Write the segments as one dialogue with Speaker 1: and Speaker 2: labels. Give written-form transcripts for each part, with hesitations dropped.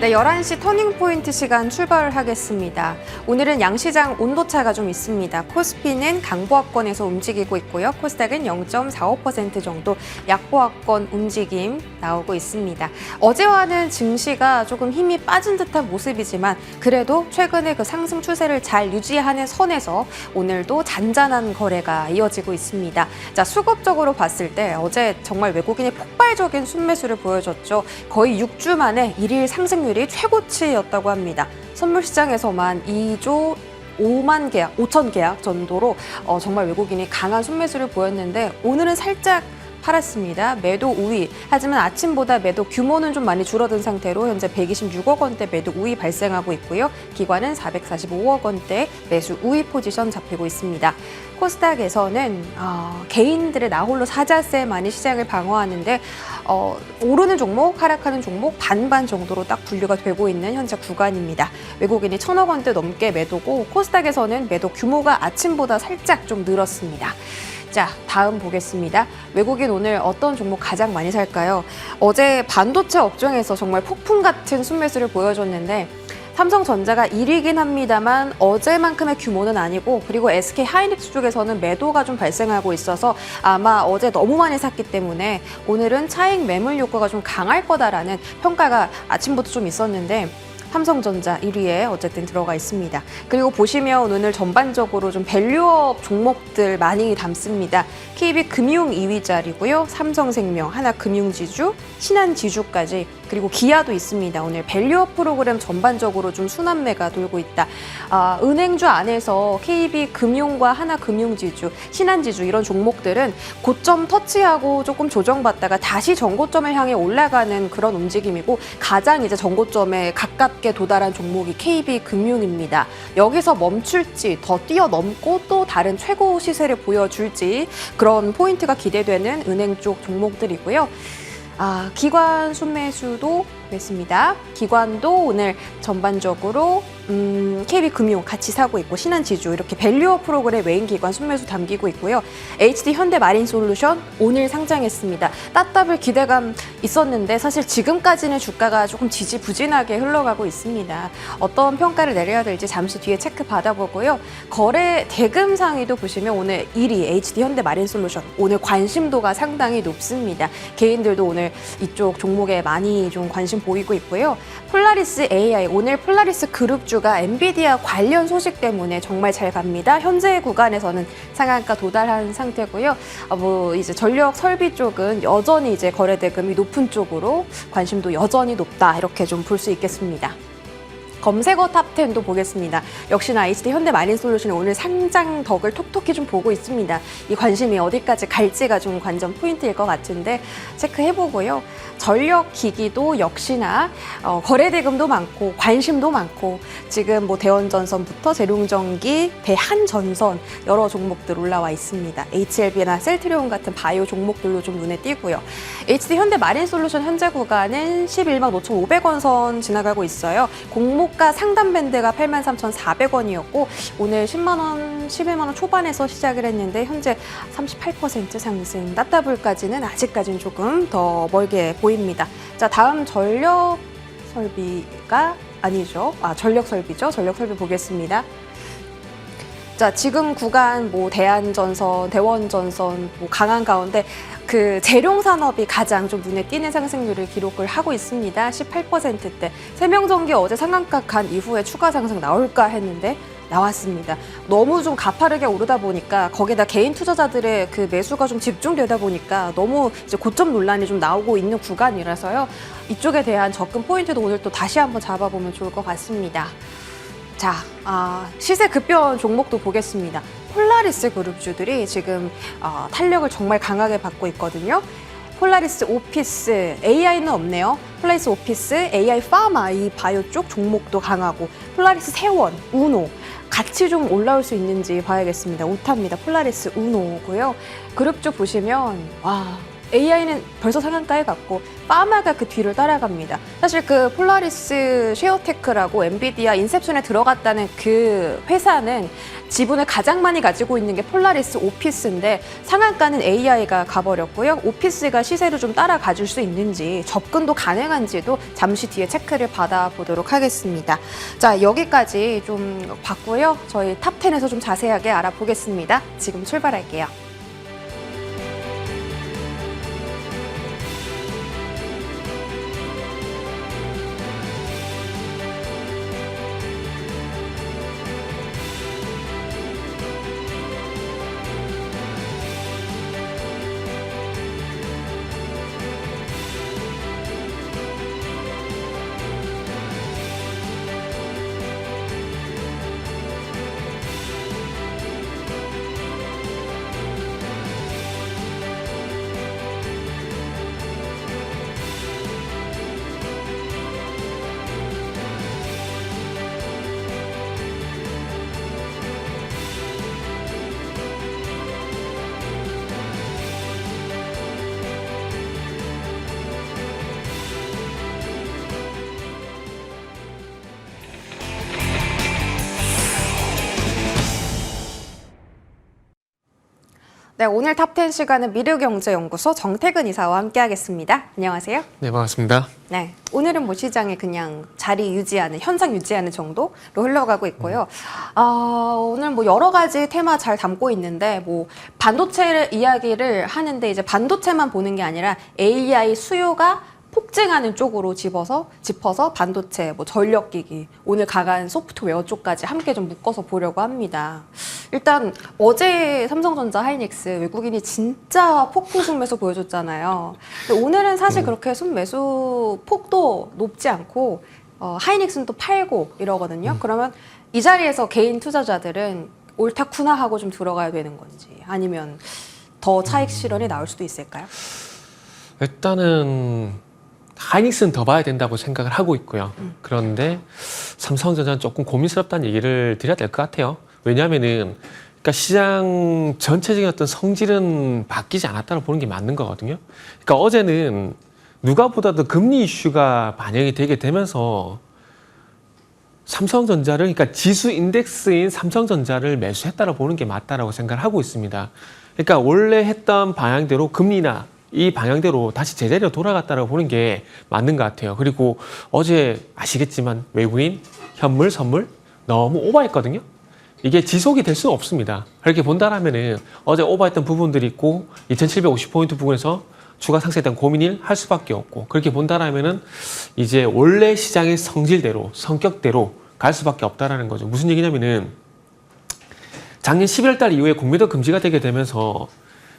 Speaker 1: 네, 11시 터닝포인트 시간 출발하겠습니다. 오늘은 양시장 온도차가 좀 있습니다. 코스피는 강보합권에서 움직이고 있고요. 코스닥은 0.45% 정도 약보합권 움직임 나오고 있습니다. 어제와는 증시가 조금 힘이 빠진 듯한 모습이지만 그래도 최근에 그 상승 추세를 잘 유지하는 선에서 오늘도 잔잔한 거래가 이어지고 있습니다. 자, 수급적으로 봤을 때 어제 정말 외국인이 폭발적인 순매수를 보여줬죠. 거의 6주 만에 일일 상승률이 최고치였다고 합니다. 선물시장에서만 2조 5만 계약, 5천 계약 정도로 정말 외국인이 강한 순매수를 보였는데 오늘은 살짝 팔았습니다. 매도 우위. 하지만 아침보다 매도 규모는 좀 많이 줄어든 상태로 현재 126억 원대 매도 우위 발생하고 있고요. 기관은 445억 원대 매수 우위 포지션 잡히고 있습니다. 코스닥에서는 개인들의 나홀로 사자세 많이 시장을 방어하는데 오르는 종목, 하락하는 종목 반반 정도로 딱 분류가 되고 있는 현재 구간입니다. 외국인이 1,000억 원대 넘게 매도고 코스닥에서는 매도 규모가 아침보다 살짝 좀 늘었습니다. 자, 다음 보겠습니다. 외국인 오늘 어떤 종목 가장 많이 살까요? 어제 반도체 업종에서 정말 폭풍 같은 순매수를 보여줬는데 삼성전자가 1위긴 합니다만 어제만큼의 규모는 아니고 그리고 SK하이닉스 쪽에서는 매도가 좀 발생하고 있어서 아마 어제 너무 많이 샀기 때문에 오늘은 차익 매물 효과가 좀 강할 거다라는 평가가 아침부터 좀 있었는데 삼성전자 1위에 어쨌든 들어가 있습니다. 그리고 보시면 오늘 전반적으로 좀 밸류업 종목들 많이 담습니다. KB금융 2위 자리고요. 삼성생명, 하나금융지주, 신한지주까지 그리고 기아도 있습니다. 오늘 밸류업 프로그램 전반적으로 좀 순환매가 돌고 있다. 은행주 안에서 KB금융과 하나금융지주, 신한지주 이런 종목들은 고점 터치하고 조금 조정받다가 다시 전고점을 향해 올라가는 그런 움직임이고 가장 이제 전고점에 가깝게 도달한 종목이 KB금융입니다. 여기서 멈출지 더 뛰어넘고 또 다른 최고 시세를 보여줄지 그런 포인트가 기대되는 은행 쪽 종목들이고요. 기관 순매수도 됐습니다. 기관도 오늘 전반적으로 KB금융 같이 사고 있고 신한지주 이렇게 밸류업 프로그램 메인 기관 순매수 담기고 있고요. HD 현대마린솔루션 오늘 상장했습니다. 따따블 기대감 있었는데 사실 지금까지는 주가가 조금 지지부진하게 흘러가고 있습니다. 어떤 평가를 내려야 될지 잠시 뒤에 체크 받아보고요. 거래 대금 상위도 보시면 오늘 1위 HD 현대마린솔루션 오늘 관심도가 상당히 높습니다. 개인들도 오늘 이쪽 종목에 많이 좀 관심 보이고 있고요. 폴라리스 AI 오늘 폴라리스 그룹주가 엔비디아 관련 소식 때문에 정말 잘 갑니다. 현재 구간에서는 상한가 도달한 상태고요. 이제 전력 설비 쪽은 여전히 이제 거래 대금이 높은 쪽으로 관심도 여전히 높다 이렇게 좀 볼 수 있겠습니다. 검색어 탑10도 보겠습니다. 역시나 HD 현대마린솔루션이 오늘 상장 덕을 톡톡히 좀 보고 있습니다. 이 관심이 어디까지 갈지가 좀 관전 포인트일 것 같은데 체크해보고요. 전력기기도 역시나 거래 대금도 많고 관심도 많고 지금 뭐 대원전선부터 재룡전기, 대한전선 여러 종목들 올라와 있습니다. HLB나 셀트리온 같은 바이오 종목들도 좀 눈에 띄고요. HD 현대마린솔루션 현재 구간은 11만 5,500원 선 지나가고 있어요. 공모가 상단 밴드가 83,400원이었고 오늘 10만 원, 11만 원 초반에서 시작을 했는데 현재 38% 상승. 따따블까지는 아직까지는 조금 더 멀게 보입니다. 자, 다음 전력 설비가 아니죠. 전력 설비죠. 전력 설비 보겠습니다. 자, 지금 구간 뭐 대한전선, 대원전선 뭐 강한 가운데 그 재룡 산업이 가장 좀 눈에 띄는 상승률을 기록을 하고 있습니다. 18%대. 세명전기 어제 상한가 간 이후에 추가 상승 나올까 했는데 나왔습니다. 너무 좀 가파르게 오르다 보니까 거기다 개인 투자자들의 그 매수가 좀 집중되다 보니까 너무 이제 고점 논란이 좀 나오고 있는 구간이라서요. 이쪽에 대한 접근 포인트도 오늘 또 다시 한번 잡아보면 좋을 것 같습니다. 자, 시세 급변 종목도 보겠습니다. 폴라리스 그룹주들이 지금 탄력을 정말 강하게 받고 있거든요. 폴라리스 오피스, AI는 없네요. 폴라리스 오피스, AI 파마 이 바이오 쪽 종목도 강하고 폴라리스 세원, 우노 같이 좀 올라올 수 있는지 봐야겠습니다. 우타입니다. 폴라리스 우노고요. 그룹 쪽 보시면 AI는 벌써 상한가에 갔고 파마가 그 뒤를 따라갑니다. 사실 그 폴라리스 쉐어테크라고 엔비디아 인셉션에 들어갔다는 그 회사는 지분을 가장 많이 가지고 있는 게 폴라리스 오피스인데 상한가는 AI가 가버렸고요. 오피스가 시세를 좀 따라가 줄 수 있는지 접근도 가능한지도 잠시 뒤에 체크를 받아보도록 하겠습니다. 자, 여기까지 좀 봤고요. 저희 탑10에서 좀 자세하게 알아보겠습니다. 지금 출발할게요. 네, 오늘 탑10 시간은 미르경제연구소 정태근 이사와 함께하겠습니다. 안녕하세요.
Speaker 2: 네, 반갑습니다.
Speaker 1: 네, 오늘은 뭐 시장이 그냥 자리 유지하는, 현상 유지하는 정도로 흘러가고 있고요. 오늘 뭐 여러 가지 테마 잘 담고 있는데 뭐 반도체 이야기를 하는데 이제 반도체만 보는 게 아니라 AI 수요가 폭증하는 쪽으로 짚어서 반도체, 뭐 전력기기, 오늘 강한 소프트웨어 쪽까지 함께 좀 묶어서 보려고 합니다. 일단 어제 삼성전자 하이닉스 외국인이 진짜 폭풍 순매수 보여줬잖아요. 근데 오늘은 사실 그렇게 순매수 폭도 높지 않고 하이닉스는 또 팔고 이러거든요. 그러면 이 자리에서 개인 투자자들은 옳다쿠나 하고 좀 들어가야 되는 건지 아니면 더 차익 실현이 나올 수도 있을까요?
Speaker 2: 일단은 하이닉스는 더 봐야 된다고 생각을 하고 있고요. 그런데 삼성전자는 조금 고민스럽다는 얘기를 드려야 될 것 같아요. 왜냐하면은 그러니까 시장 전체적인 어떤 성질은 바뀌지 않았다고 보는 게 맞는 거거든요. 그러니까 어제는 누가 보다도 금리 이슈가 반영이 되게 되면서 삼성전자를, 그러니까 지수 인덱스인 삼성전자를 매수했다고 보는 게 맞다라고 생각을 하고 있습니다. 그러니까 원래 했던 방향대로 금리나 이 방향대로 다시 제자리로 돌아갔다고 보는 게 맞는 것 같아요. 그리고 어제 아시겠지만 외국인 현물, 선물 너무 오버했거든요. 이게 지속이 될 수는 없습니다. 그렇게 본다라면은 어제 오버했던 부분들이 있고 2750포인트 부분에서 추가 상승에 대한 고민을 할 수밖에 없고, 그렇게 본다라면은 이제 원래 시장의 성질대로, 성격대로 갈 수밖에 없다라는 거죠. 무슨 얘기냐면은 작년 11월 달 이후에 공매도 금지가 되게 되면서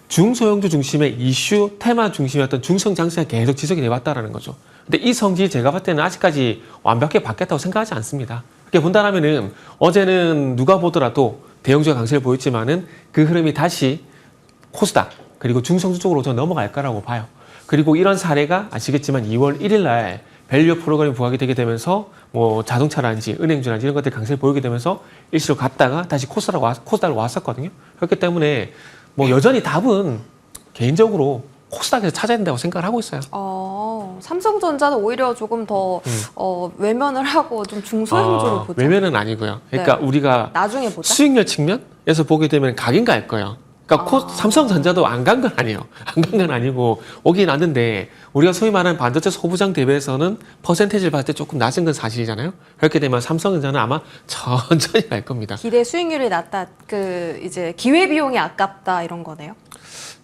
Speaker 2: 중소형주 중심의 이슈, 테마 중심이었던 중성 장세가 계속 지속이 돼왔다라는 거죠. 근데 이 성질이 제가 봤을 때는 아직까지 완벽하게 바뀌었다고 생각하지 않습니다. 그렇게 본다라면은 어제는 누가 보더라도 대형주가 강세를 보였지만은 그 흐름이 다시 코스닥 그리고 중성주 쪽으로 더 넘어갈 거라고 봐요. 그리고 이런 사례가 아시겠지만 2월 1일 날 밸류 프로그램이 부각이 되게 되면서 뭐 자동차라든지 은행주라든지 이런 것들이 강세를 보이게 되면서 일시로 갔다가 다시 코스닥으로 왔었거든요. 그렇기 때문에 뭐 여전히 답은 개인적으로 코스닥에서 찾아야 된다고 생각을 하고 있어요.
Speaker 1: 삼성전자는 오히려 조금 더 외면을 하고 좀 중소형주로 보죠.
Speaker 2: 외면은 아니고요. 그러니까
Speaker 1: 네.
Speaker 2: 우리가
Speaker 1: 나중에 보자.
Speaker 2: 수익률 측면에서 보게 되면 가긴 갈 거예요. 그러니까 삼성전자도 안 간 건 아니에요. 안 간 건 아니고 오긴 왔는데 우리가 소위 말하는 반도체 소부장 대비해서는 퍼센테이지를 봤을 때 조금 낮은 건 사실이잖아요. 그렇게 되면 삼성전자는 아마 천천히 갈 겁니다.
Speaker 1: 기대 수익률이 낮다, 이제 기회 비용이 아깝다 이런 거네요.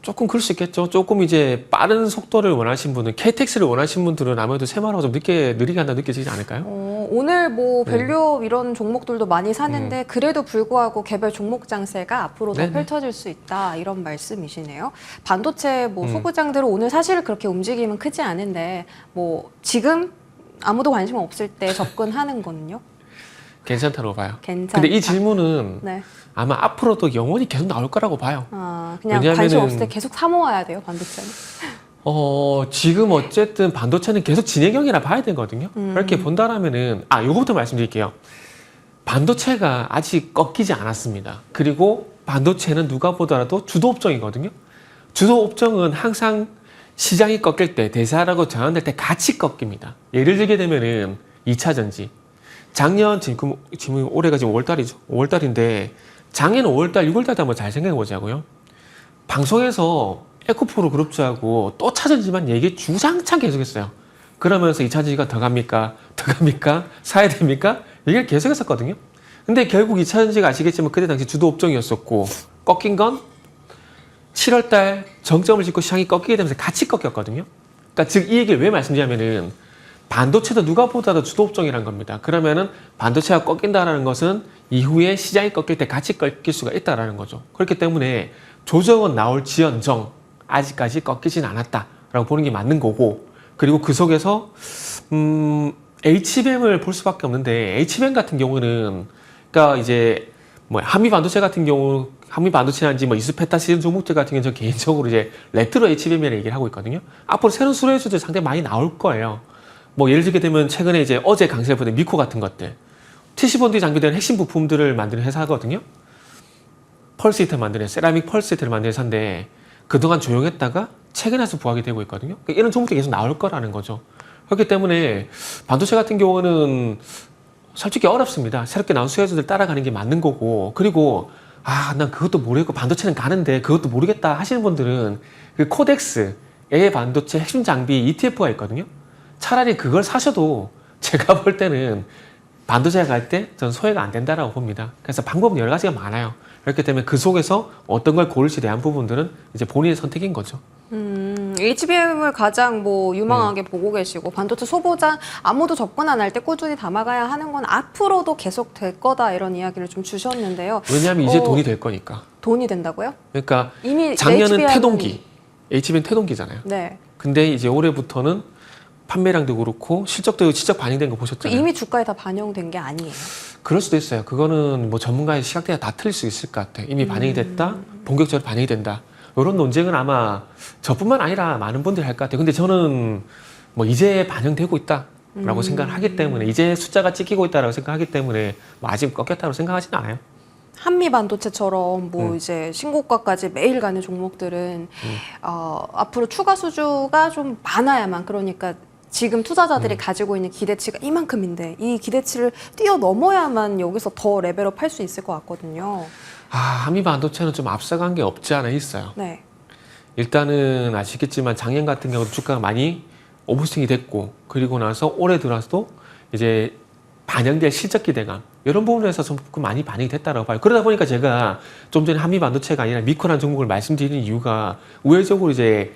Speaker 2: 조금 그럴 수 있겠죠. 조금 이제 빠른 속도를 원하신 분은, KTX를 원하신 분들은 아무래도 새마을하고 좀 느리게 한다 느껴지지 않을까요?
Speaker 1: 오늘 뭐 밸류 이런 종목들도 많이 사는데 그래도 불구하고 개별 종목 장세가 앞으로 더 펼쳐질 수 있다 이런 말씀이시네요. 반도체 뭐 소부장들은 오늘 사실 그렇게 움직임은 크지 않은데 뭐 지금 아무도 관심 없을 때 접근하는 거는요?
Speaker 2: 괜찮다고 봐요.
Speaker 1: 괜찮다.
Speaker 2: 근데 이 질문은
Speaker 1: 네.
Speaker 2: 아마 앞으로도 영원히 계속 나올 거라고 봐요.
Speaker 1: 그냥 관심 없을 때 계속 사모아야 돼요, 반도체는?
Speaker 2: 지금 어쨌든 반도체는 계속 진행형이라 봐야 되거든요. 그렇게 본다라면은, 요거부터 말씀드릴게요. 반도체가 아직 꺾이지 않았습니다. 그리고 반도체는 누가 보더라도 주도 업종이거든요. 주도 업종은 항상 시장이 꺾일 때, 대사라고 전환될 때 같이 꺾입니다. 예를 들게 되면은 2차 전지. 작년, 지금 올해가 지금 5월달이죠. 5월달인데, 작년 5월달, 6월달 한번 잘 생각해 보자고요. 방송에서 에코프로 그룹주하고 또 차전지만 얘기 주장창 계속했어요. 그러면서 2차 전지가 더 갑니까? 더 갑니까? 사야 됩니까? 얘기를 계속했었거든요. 근데 결국 2차 전지가 아시겠지만 그때 당시 주도 업종이었었고, 꺾인 건 7월달 정점을 찍고 시장이 꺾이게 되면서 같이 꺾였거든요. 그러니까 즉 이 얘기를 왜 말씀드리냐면은 반도체도 누가 보다도 주도 업종이란 겁니다. 그러면은 반도체가 꺾인다라는 것은 이후에 시장이 꺾일 때 같이 꺾일 수가 있다라는 거죠. 그렇기 때문에 조정은 나올지언정 아직까지 꺾이진 않았다라고 보는 게 맞는 거고, 그리고 그 속에서 HBM을 볼 수밖에 없는데, HBM 같은 경우는 그러니까 이제 뭐 한미 반도체 같은 경우, 한미 반도체라든지 뭐 이수페타 이런 종목들 같은 경우는 저 개인적으로 이제 레트로 HBM이라는 얘기를 하고 있거든요. 앞으로 새로운 수혜주들 상당히 많이 나올 거예요. 뭐 예를 들게 되면 최근에 이제 어제 강세를 보던 미코 같은 것들, TC본드에 장비되는 핵심 부품들을 만드는 회사거든요. 펄스 히터 만드는, 세라믹 펄스 히터를 만드는 회사인데 그동안 조용했다가 최근에 와서 부각이 되고 있거든요. 그러니까 이런 종목들이 계속 나올 거라는 거죠. 그렇기 때문에 반도체 같은 경우는 솔직히 어렵습니다. 새롭게 나온 수혜주들 따라가는 게 맞는 거고, 그리고 난 그것도 모르겠고 반도체는 가는데 그것도 모르겠다 하시는 분들은 그 코덱스 AI 반도체 핵심 장비 ETF가 있거든요. 차라리 그걸 사셔도 제가 볼 때는 반도체가 갈 때 저는 소외가 안 된다라고 봅니다. 그래서 방법은 여러 가지가 많아요. 그렇기 때문에 그 속에서 어떤 걸 고를지에 대한 부분들은 이제 본인의 선택인 거죠.
Speaker 1: HBM을 가장 뭐 유망하게 보고 계시고, 반도체 소보자 아무도 접근 안 할 때 꾸준히 담아가야 하는 건 앞으로도 계속 될 거다, 이런 이야기를 좀 주셨는데요.
Speaker 2: 왜냐하면 이제 돈이 될 거니까.
Speaker 1: 돈이 된다고요?
Speaker 2: 그러니까
Speaker 1: 이미
Speaker 2: 작년은
Speaker 1: HBM 은
Speaker 2: 태동기, HBM 태동기잖아요.
Speaker 1: 네.
Speaker 2: 근데 이제 올해부터는 판매량도 그렇고 실적도 실적 반영된 거 보셨잖아요.
Speaker 1: 이미 주가에 다 반영된 게 아니에요.
Speaker 2: 그럴 수도 있어요. 그거는 뭐 전문가의 시각대가 다 틀릴 수 있을 것 같아요. 이미 반영이 됐다, 본격적으로 반영이 된다. 이런 논쟁은 아마 저뿐만 아니라 많은 분들이 할 것 같아요. 근데 저는 뭐 이제 반영되고 있다라고 생각을 하기 때문에, 이제 숫자가 찍히고 있다라고 생각하기 때문에 뭐 아직 꺾였다고 생각하지는 않아요.
Speaker 1: 한미 반도체처럼 뭐 이제 신고가까지 매일 가는 종목들은 앞으로 추가 수주가 좀 많아야만, 그러니까 지금 투자자들이 가지고 있는 기대치가 이만큼인데 이 기대치를 뛰어넘어야만 여기서 더 레벨업 할 수 있을 것 같거든요.
Speaker 2: 한미 반도체는 좀 앞서간 게 없지 않아 있어요.
Speaker 1: 네.
Speaker 2: 일단은 아시겠지만 작년 같은 경우도 주가가 많이 오버스팅이 됐고, 그리고 나서 올해 들어서도 이제 반영될 실적 기대감, 이런 부분에서 좀 많이 반영이 됐다고 봐요. 그러다 보니까 제가 좀 전에 한미 반도체가 아니라 미코라는 종목을 말씀드리는 이유가 우회적으로 이제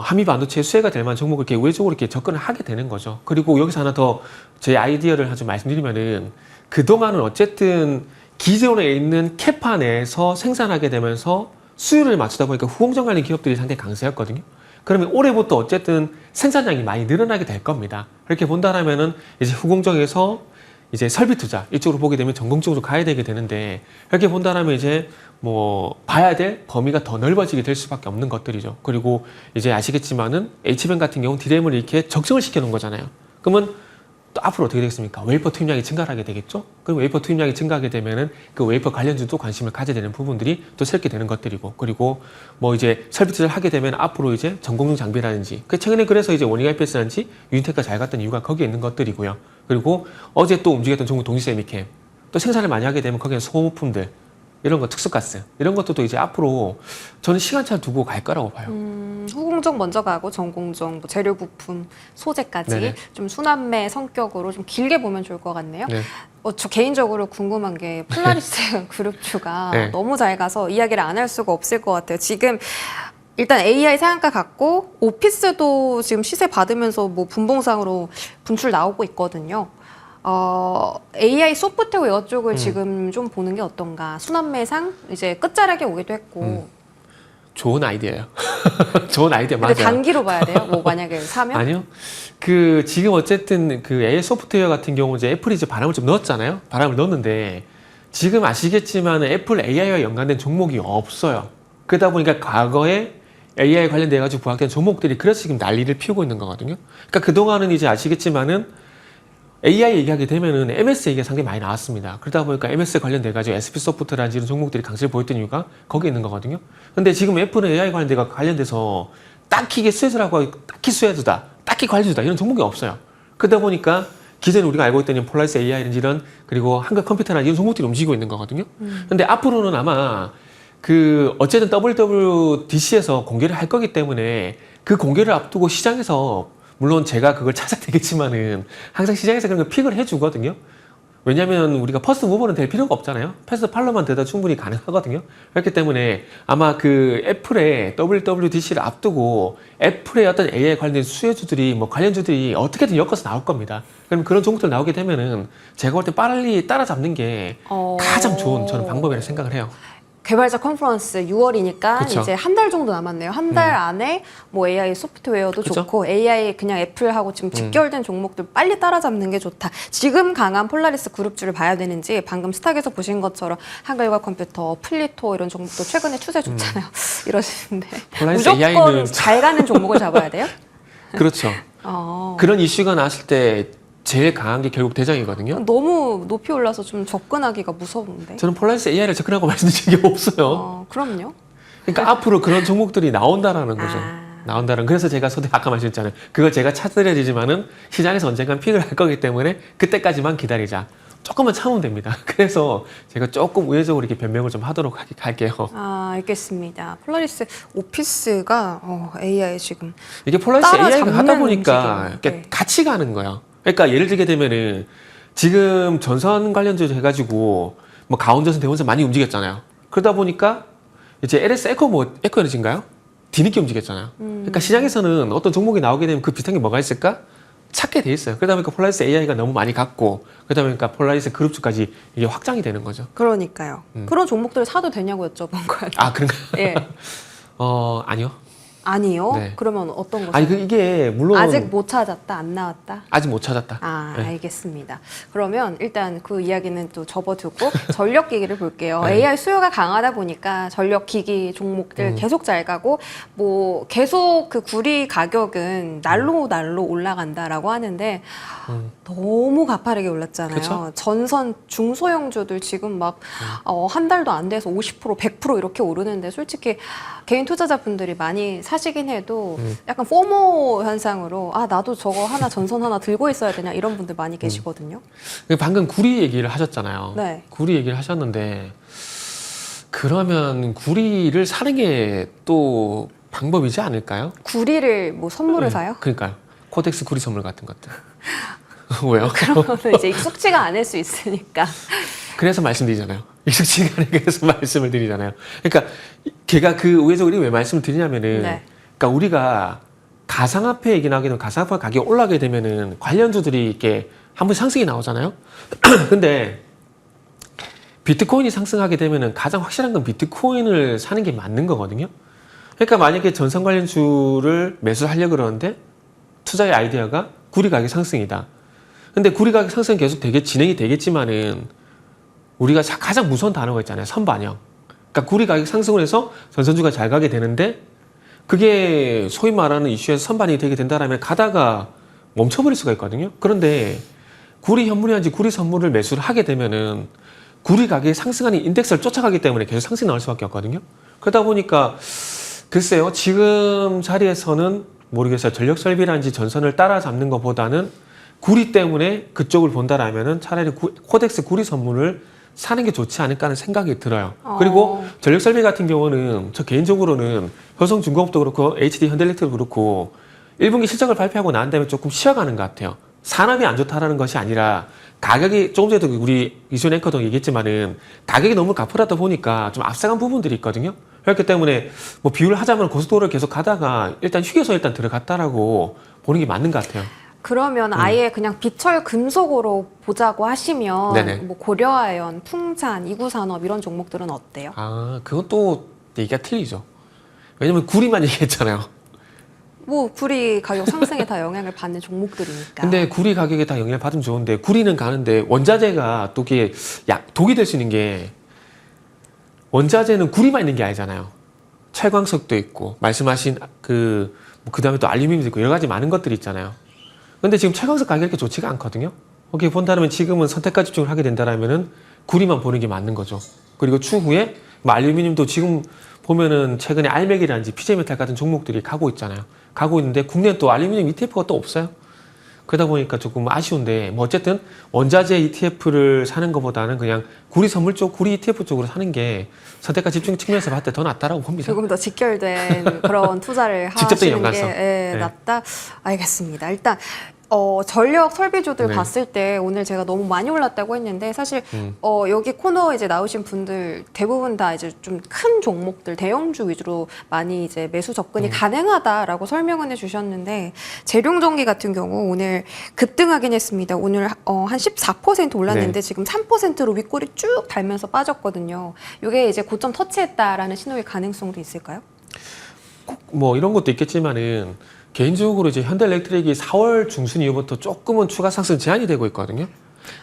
Speaker 2: 한미 반도체 수혜가 될 만한 종목을 이렇게 우회적으로 이렇게 접근을 하게 되는 거죠. 그리고 여기서 하나 더 제 아이디어를 좀 말씀드리면은, 그동안은 어쨌든 기존에 있는 캐파 내에서 생산하게 되면서 수율을 맞추다 보니까 후공정 관련 기업들이 상당히 강세였거든요. 그러면 올해부터 어쨌든 생산량이 많이 늘어나게 될 겁니다. 그렇게 본다라면은 이제 후공정에서 이제 설비 투자 이쪽으로 보게 되면 전공적으로 가야 되게 되는데, 이렇게 본다라면 이제 뭐 봐야 될 범위가 더 넓어지게 될 수밖에 없는 것들이죠. 그리고 이제 아시겠지만은 HBM 같은 경우는 D램을 이렇게 적정을 시켜 놓은 거잖아요. 그러면 또 앞으로 어떻게 되겠습니까? 웨이퍼 투입량이 증가하게 되겠죠? 그럼 웨이퍼 투입량이 증가하게 되면은 그 웨이퍼 관련주도 관심을 가져야 되는 부분들이 또 새롭게 되는 것들이고, 그리고 뭐 이제 설비 투자를 하게 되면 앞으로 이제 전공용 장비라든지, 최근에 그래서 이제 원익 IPS라든지 유인텍가 잘 갔던 이유가 거기에 있는 것들이고요. 그리고 어제 또 움직였던 종목 동시세미캠, 또 생산을 많이 하게 되면 거기에 소모품들, 이런 거 특수가스, 이런 것도 이제 앞으로 저는 시간차를 두고 갈 거라고 봐요.
Speaker 1: 후공정 먼저 가고 전공정, 뭐 재료 부품, 소재까지
Speaker 2: 네네.
Speaker 1: 좀 순환매 성격으로 좀 길게 보면 좋을 것 같네요.
Speaker 2: 네.
Speaker 1: 저 개인적으로 궁금한 게 폴라리스 그룹주가
Speaker 2: 네.
Speaker 1: 너무 잘 가서 이야기를 안 할 수가 없을 것 같아요. 지금 일단 AI 상한가 갔고, 오피스도 지금 시세 받으면서 뭐 분봉상으로 분출 나오고 있거든요. AI 소프트웨어 쪽을 지금 좀 보는 게 어떤가. 순환매상 이제 끝자락에 오기도 했고.
Speaker 2: 좋은 아이디어예요. 좋은 아이디어
Speaker 1: 근데
Speaker 2: 맞아요.
Speaker 1: 단기로 봐야 돼요? 뭐 만약에 사면?
Speaker 2: 아니요. 그 지금 어쨌든 그 AI 소프트웨어 같은 경우 이제 애플이 이제 바람을 좀 넣었잖아요. 바람을 넣었는데 지금 아시겠지만 애플 AI와 연관된 종목이 없어요. 그러다 보니까 과거에 AI 관련돼 가지고 부각된 종목들이 그래서 지금 난리를 피우고 있는 거거든요. 그러니까 그동안은 이제 아시겠지만은 AI 얘기하게 되면은 MS 얘기가 상당히 많이 나왔습니다. 그러다 보니까 MS 관련돼 가지고 SP 소프트라든지 이런 종목들이 강세를 보였던 이유가 거기에 있는 거거든요. 근데 지금 애플은 AI 관련돼서 딱히 이게 수혜주라고 딱히 수혜주다, 딱히 관리주다 이런 종목이 없어요. 그러다 보니까 기존에 우리가 알고 있던 폴라리스 AI라든지 이런 그리고 한국 컴퓨터나 이런 종목들이 움직이고 있는 거거든요. 근데 앞으로는 아마 그 어쨌든 WWDC에서 공개를 할 거기 때문에 그 공개를 앞두고 시장에서 물론 제가 그걸 찾아내겠지만은 항상 시장에서 그런 걸 픽을 해주거든요. 왜냐하면 우리가 퍼스트 무버는 될 필요가 없잖아요. 패스트 팔로만 돼도 충분히 가능하거든요. 그렇기 때문에 아마 그 애플의 WWDC를 앞두고 애플의 어떤 AI 관련된 수혜주들이 뭐 관련주들이 어떻게든 엮어서 나올 겁니다. 그럼 그런 종목들 나오게 되면은 제가 볼 때 빨리 따라잡는 게 가장 좋은 저는 방법이라고 생각을 해요.
Speaker 1: 개발자 컨퍼런스 6월이니까
Speaker 2: 그쵸.
Speaker 1: 이제 한 달 정도 남았네요. 한 달 안에 뭐 AI 소프트웨어도
Speaker 2: 그쵸.
Speaker 1: 좋고 AI 그냥 애플하고 지금 직결된 종목들 빨리 따라잡는 게 좋다. 지금 강한 폴라리스 그룹주를 봐야 되는지 방금 스탁에서 보신 것처럼 한글과 컴퓨터, 플리토 이런 종목도 최근에 추세 좋잖아요. 이러시는데
Speaker 2: 폴라리스
Speaker 1: 무조건
Speaker 2: AI는
Speaker 1: 잘 가는 종목을 잡아야 돼요?
Speaker 2: 그렇죠. 그런 이슈가 나왔을 때 제일 강한 게 결국 대장이거든요.
Speaker 1: 너무 높이 올라서 좀 접근하기가 무서운데.
Speaker 2: 저는 폴라리스 AI를 접근하고 말씀드린 게 없어요.
Speaker 1: 그럼요.
Speaker 2: 그러니까 앞으로 그런 종목들이 나온다라는 거죠.
Speaker 1: 아.
Speaker 2: 나온다는. 그래서 제가 아까 말씀드렸잖아요. 그걸 제가 찾아야 되지만은 시장에서 언젠간 픽을 할 거기 때문에 그때까지만 기다리자. 조금만 참으면 됩니다. 그래서 제가 조금 우회적으로 이렇게 변명을 좀 하도록 할게요.
Speaker 1: 알겠습니다. 폴라리스 오피스가 AI 지금
Speaker 2: 이게 폴라리스 AI가
Speaker 1: 따라잡는
Speaker 2: 하다 보니까
Speaker 1: 움직임.
Speaker 2: 이렇게
Speaker 1: 네.
Speaker 2: 같이 가는 거예요. 그러니까 예를 들게 되면은 지금 전선 관련주 해가지고 뭐 가온전선, 대원선 많이 움직였잖아요. 그러다 보니까 이제 LS 에코 에너지인가요? 뒤늦게 움직였잖아요. 그러니까 시장에서는 어떤 종목이 나오게 되면 그 비슷한 게 뭐가 있을까? 찾게 돼 있어요. 그러다 보니까 폴라리스 AI가 너무 많이 갔고 그러다 보니까 폴라리스 그룹주까지 이게 확장이 되는 거죠.
Speaker 1: 그러니까요. 그런 종목들을 사도 되냐고 여쭤본 거예요.
Speaker 2: 아, 그런가요?
Speaker 1: 예.
Speaker 2: 아니요.
Speaker 1: 아니요?
Speaker 2: 네.
Speaker 1: 그러면 어떤 거죠?
Speaker 2: 아니, 이게 물론
Speaker 1: 아직 못 찾았다, 안 나왔다?
Speaker 2: 아직 못 찾았다. 네.
Speaker 1: 알겠습니다. 그러면 일단 그 이야기는 또 접어두고 전력기기를 볼게요.
Speaker 2: 네.
Speaker 1: AI 수요가 강하다 보니까 전력기기 종목들 계속 잘 가고 뭐 계속 그 구리 가격은 날로 올라간다라고 하는데 너무 가파르게 올랐잖아요.
Speaker 2: 그쵸?
Speaker 1: 전선 중소형주들 지금 막 한 달도 안 돼서 50%, 100% 이렇게 오르는데 솔직히 개인 투자자분들이 많이 사시긴 해도 약간 포모 현상으로 나도 저거 하나 전선 하나 들고 있어야 되냐 이런 분들 많이 계시거든요.
Speaker 2: 방금 구리 얘기를 하셨잖아요.
Speaker 1: 네.
Speaker 2: 구리 얘기를 하셨는데 그러면 구리를 사는 게 또 방법이지 않을까요?
Speaker 1: 구리를 뭐 선물을 사요?
Speaker 2: 그러니까요. 코덱스 구리 선물 같은 것들. 왜요?
Speaker 1: 그러면 이제 익숙지가 않을 수 있으니까.
Speaker 2: 그래서 말씀드리잖아요. 익숙지가 않으니까 그래서 말씀을 드리잖아요. 그러니까 걔가 그 우회적으로 왜 말씀을 드리냐면은
Speaker 1: 네.
Speaker 2: 그러니까 우리가 가상화폐 얘기 나게 되면 가상화폐 가격이 올라가게 되면은 관련주들이 이렇게 한 번 상승이 나오잖아요. 근데 비트코인이 상승하게 되면은 가장 확실한 건 비트코인을 사는 게 맞는 거거든요. 그러니까 만약에 전선 관련주를 매수하려고 그러는데 투자의 아이디어가 구리 가격 상승이다. 근데 구리 가격 상승 계속 진행이 되겠지만은 우리가 가장 무서운 단어가 있잖아요. 선반영. 그러니까 구리 가격 상승을 해서 전선주가 잘 가게 되는데 그게 소위 말하는 이슈에서 선반영이 되게 된다라면 가다가 멈춰버릴 수가 있거든요. 그런데 구리 현물이든지 구리 선물을 매수를 하게 되면은 구리 가격이 상승하는 인덱스를 쫓아가기 때문에 계속 상승이 나올 수밖에 없거든요. 그러다 보니까 글쎄요. 지금 자리에서는 모르겠어요. 전력 설비라든지 전선을 따라잡는 것보다는 구리 때문에 그쪽을 본다라면은 차라리 코덱스 구리 선물을 사는 게 좋지 않을까 하는 생각이 들어요. 그리고 전력 설비 같은 경우는 저 개인적으로는 효성중공업도 그렇고 HD 현대일렉트도 그렇고 1분기 실적을 발표하고 난 다음에 조금 쉬어가는 것 같아요. 산업이 안 좋다라는 것이 아니라 가격이 조금 전에도 우리 이순 앵커도 얘기했지만은 가격이 너무 가파르다 보니까 좀 앞서간 부분들이 있거든요. 그렇기 때문에 뭐 비유를 하자면 고속도로를 계속 가다가 일단 휴게소에 일단 들어갔다라고 보는 게 맞는 것 같아요.
Speaker 1: 그러면 아예 그냥 비철 금속으로 보자고 하시면
Speaker 2: 네네.
Speaker 1: 뭐 고려아연, 풍산, 이구산업 이런 종목들은 어때요?
Speaker 2: 그건 또 얘기가 틀리죠. 왜냐면 구리만 얘기했잖아요.
Speaker 1: 뭐 구리 가격 상승에 다 영향을 받는 종목들이니까.
Speaker 2: 근데 구리 가격에 다 영향을 받으면 좋은데 구리는 가는데 원자재가 또 이게 독이 될 수 있는 게 원자재는 구리만 있는 게 아니잖아요. 철광석도 있고 말씀하신 그다음에 또 알루미늄도 있고 여러 가지 많은 것들이 있잖아요. 근데 지금 철광석 가격이 이렇게 좋지가 않거든요. 거기에 본다면 지금은 선택과 집중을 하게 된다면은 구리만 보는 게 맞는 거죠. 그리고 추후에 뭐 알루미늄도 지금 보면은 최근에 알맥이라든지 PJ메탈 같은 종목들이 가고 있잖아요. 가고 있는데 국내는 또 알루미늄 ETF가 또 없어요. 그러다 보니까 조금 아쉬운데 뭐 어쨌든 원자재 ETF를 사는 것보다는 그냥 구리 선물 쪽, 구리 ETF 쪽으로 사는 게 선택과 집중 측면에서 봤을 때 더 낫다라고 봅니다.
Speaker 1: 조금 더 직결된 그런 투자를
Speaker 2: 직접적인
Speaker 1: 하시는 게
Speaker 2: 연관성. 네.
Speaker 1: 낫다. 알겠습니다. 일단 전력 설비주들
Speaker 2: 네.
Speaker 1: 봤을 때 오늘 제가 너무 많이 올랐다고 했는데 사실 여기 코너 이제 나오신 분들 대부분 다 이제 좀 큰 종목들 대형주 위주로 많이 이제 매수 접근이 가능하다라고 설명을 해주셨는데 재룡전기 같은 경우 오늘 급등하긴 했습니다. 오늘 한 14% 올랐는데
Speaker 2: 네.
Speaker 1: 지금 3%로 윗골이 쭉 달면서 빠졌거든요. 이게 이제 고점 터치했다라는 신호의 가능성도 있을까요?
Speaker 2: 뭐 이런 것도 있겠지만은 개인적으로 이제 현대일렉트릭이 4월 중순 이후부터 조금은 추가 상승 제한이 되고 있거든요.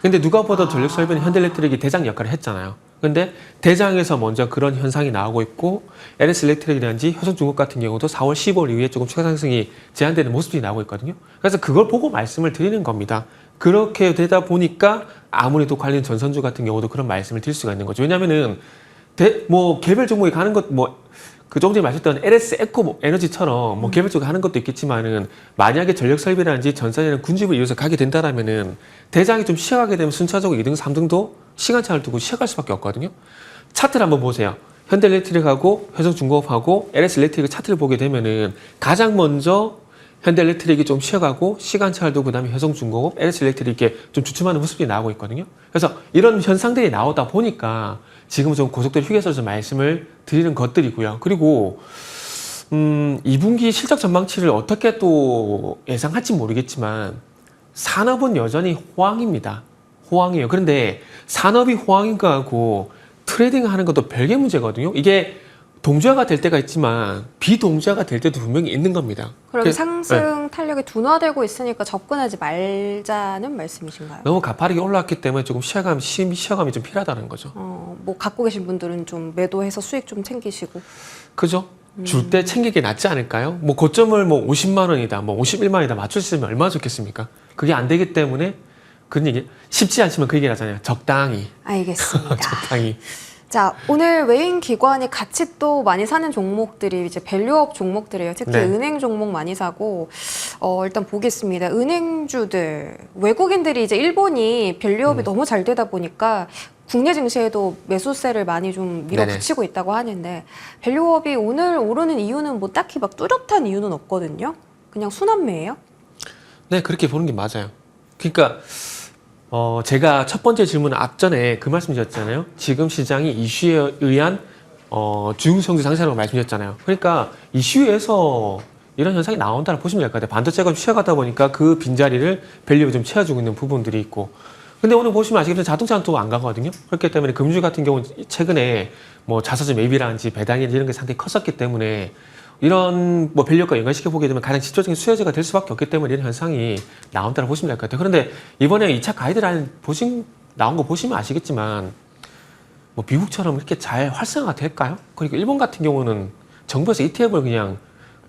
Speaker 2: 근데 누가 보다 전력 설비는 현대일렉트릭이 대장 역할을 했잖아요. 근데 대장에서 먼저 그런 현상이 나오고 있고 LS일렉트릭이라든지 효성중국 같은 경우도 4월 15일 이후에 조금 추가 상승이 제한되는 모습이 나오고 있거든요. 그래서 그걸 보고 말씀을 드리는 겁니다. 그렇게 되다 보니까 아무래도 관련 전선주 같은 경우도 그런 말씀을 드릴 수가 있는 거죠. 왜냐면은 뭐 개별 종목이 가는 것 그 조금 전에 말씀드렸던 LS 에코 에너지처럼 뭐 개별적으로 하는 것도 있겠지만은 만약에 전력 설비라든지 전산이나 군집을 이어서 가게 된다라면은 대장이 좀 쉬어가게 되면 순차적으로 2등, 3등도 시간차를 두고 쉬어갈 수밖에 없거든요. 차트를 한번 보세요. 현대일렉트릭하고 효성중공업하고 LS일렉트릭 차트를 보게 되면은 가장 먼저 현대일렉트릭이 좀 쉬어가고 시간차를 두고 그다음에 효성중공업, LS일렉트릭에 좀 주춤하는 모습이 나오고 있거든요. 그래서 이런 현상들이 나오다 보니까 지금 좀 고속도로 휴게소 좀 말씀을 드리는 것들이고요. 그리고 2분기 실적 전망치를 어떻게 또 예상할지 모르겠지만 산업은 여전히 호황입니다. 호황이에요. 그런데 산업이 호황인 거하고 트레이딩 하는 것도 별개 문제거든요. 이게 동조화가 될 때가 있지만 비동조화가 될 때도 분명히 있는 겁니다.
Speaker 1: 그럼 상승 탄력이 둔화되고 있으니까 접근하지 말자는 말씀이신가요?
Speaker 2: 너무 가파르게 올라왔기 때문에 조금 쉬어감이 좀 필요하다는 거죠.
Speaker 1: 뭐 갖고 계신 분들은 좀 매도해서 수익 좀 챙기시고.
Speaker 2: 그죠? 줄 때 챙기기 낫지 않을까요? 뭐 고점을 뭐 50만 원이다, 뭐 51만 원이다 맞출 수 있으면 얼마나 좋겠습니까? 그게 안 되기 때문에 그런 얘기 쉽지 않지만 그 얘기를 하잖아요. 적당히.
Speaker 1: 알겠습니다.
Speaker 2: 적당히.
Speaker 1: 자, 오늘 외인 기관이 같이 또 많이 사는 종목들이 이제 밸류업 종목들이에요. 특히
Speaker 2: 네.
Speaker 1: 은행 종목 많이 사고, 일단 보겠습니다. 은행주들, 외국인들이 이제 일본이 밸류업이 너무 잘 되다 보니까 국내 증시에도 매수세를 많이 좀 밀어붙이고 있다고 하는데, 밸류업이 오늘 오르는 이유는 뭐 딱히 막 뚜렷한 이유는 없거든요. 그냥 순환매예요.
Speaker 2: 네, 그렇게 보는 게 맞아요. 그러니까 제가 첫 번째 질문 앞전에 그 말씀드렸잖아요. 지금 시장이 이슈에 의한 중성주 상승이라고 말씀드렸잖아요. 그러니까 이슈에서 이런 현상이 나온다고 보시면 될 것 같아요. 반도체가 좀 쉬어가다 보니까 그 빈자리를 밸류업이 좀 채워주고 있는 부분들이 있고. 근데 오늘 보시면 아시겠지만 자동차는 또 안 가거든요. 그렇기 때문에 금주 같은 경우는 최근에 뭐 자사주 매입이라든지 배당이라든지 이런 게 상당히 컸었기 때문에 이런 뭐 밸류업과 연관시켜 보게 되면 가장 직접적인 수혜자가 될 수밖에 없기 때문에 이런 현상이 나온다고 보시면 될 것 같아요. 그런데 이번에 2차 가이드라인 나온 거 보시면 아시겠지만 뭐 미국처럼 이렇게 잘 활성화가 될까요? 그리고 일본 같은 경우는 정부에서 ETF를 그냥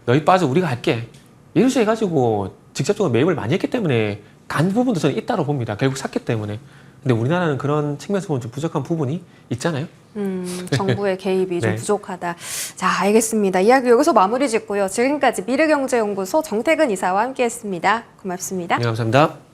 Speaker 2: 너희 빠져 우리가 할게 이런 식으로 해가지고 직접적으로 매입을 많이 했기 때문에 간 부분도 저는 있다고 봅니다. 결국 샀기 때문에. 근데 우리나라는 그런 측면에서 보면 좀 부족한 부분이 있잖아요.
Speaker 1: 정부의 개입이 좀
Speaker 2: 네.
Speaker 1: 부족하다. 자, 알겠습니다. 이야기 여기서 마무리 짓고요. 지금까지 미르경제연구소 정태근 이사와 함께했습니다. 고맙습니다.
Speaker 2: 네, 감사합니다.